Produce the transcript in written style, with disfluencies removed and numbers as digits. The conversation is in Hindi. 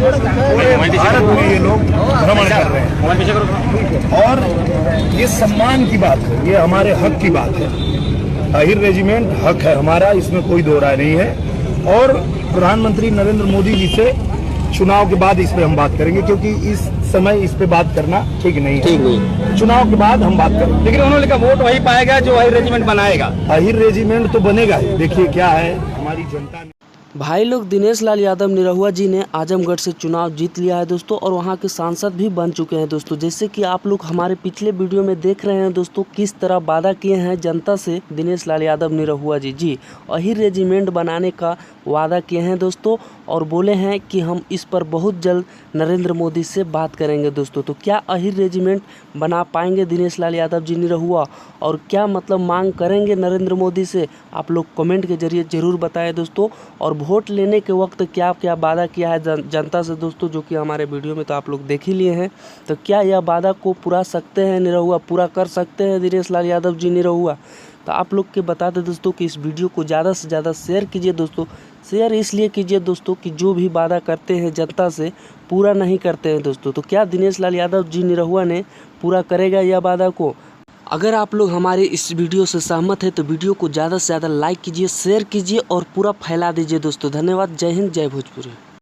पूरे भारत में ये लोग भ्रमण कर रहे हैं और ये सम्मान की बात है, ये हमारे हक की बात है। अहिर रेजिमेंट हक है हमारा, इसमें कोई दो राय नहीं है। और प्रधानमंत्री नरेंद्र मोदी जी से चुनाव के बाद इस पे हम बात करेंगे, क्योंकि इस समय इस पे बात करना ठीक नहीं है। चुनाव के बाद हम बात करेंगे। लेकिन उन्होंने कहा वोट वही पाएगा जो अहिर रेजिमेंट बनाएगा। अहिर रेजिमेंट तो बनेगा ही। देखिए क्या है, हमारी जनता ने भाई लोग दिनेश लाल यादव निरहुआ जी ने आजमगढ़ से चुनाव जीत लिया है दोस्तों, और वहां के सांसद भी बन चुके हैं दोस्तों। जैसे कि आप लोग हमारे पिछले वीडियो में देख रहे हैं दोस्तों, किस तरह वादा किए हैं जनता से दिनेश लाल यादव निरहुआ जी अहिर रेजिमेंट बनाने का वादा किए हैं दोस्तों, और बोले हैं कि हम इस पर बहुत जल्द नरेंद्र मोदी से बात करेंगे दोस्तों। तो क्या अहिर रेजिमेंट बना पाएंगे दिनेश लाल यादव जी निरहुआ, और क्या मतलब मांग करेंगे नरेंद्र मोदी से, आप लोग कमेंट के जरिए ज़रूर बताएं दोस्तों। और वोट लेने के वक्त क्या क्या वादा किया है जनता से दोस्तों, जो कि हमारे वीडियो में तो आप लोग देख ही लिए हैं। तो क्या यह वादा को पूरा सकते हैं निरहुआ, पूरा कर सकते हैं दिनेश लाल यादव जी निरहुआ? तो आप लोग के बता दें दोस्तों कि इस वीडियो को ज़्यादा से ज़्यादा शेयर कीजिए दोस्तों। शेयर इसलिए कीजिए दोस्तों कि जो भी वादा करते हैं जनता से पूरा नहीं करते हैं दोस्तों। तो क्या दिनेश लाल यादव जी निरहुआ ने पूरा करेगा यह वादा को? अगर आप लोग हमारे इस वीडियो से सहमत है तो वीडियो को ज़्यादा से ज़्यादा लाइक कीजिए, शेयर कीजिए और पूरा फैला दीजिए दोस्तों। धन्यवाद। जय हिंद, जय भोजपुरी।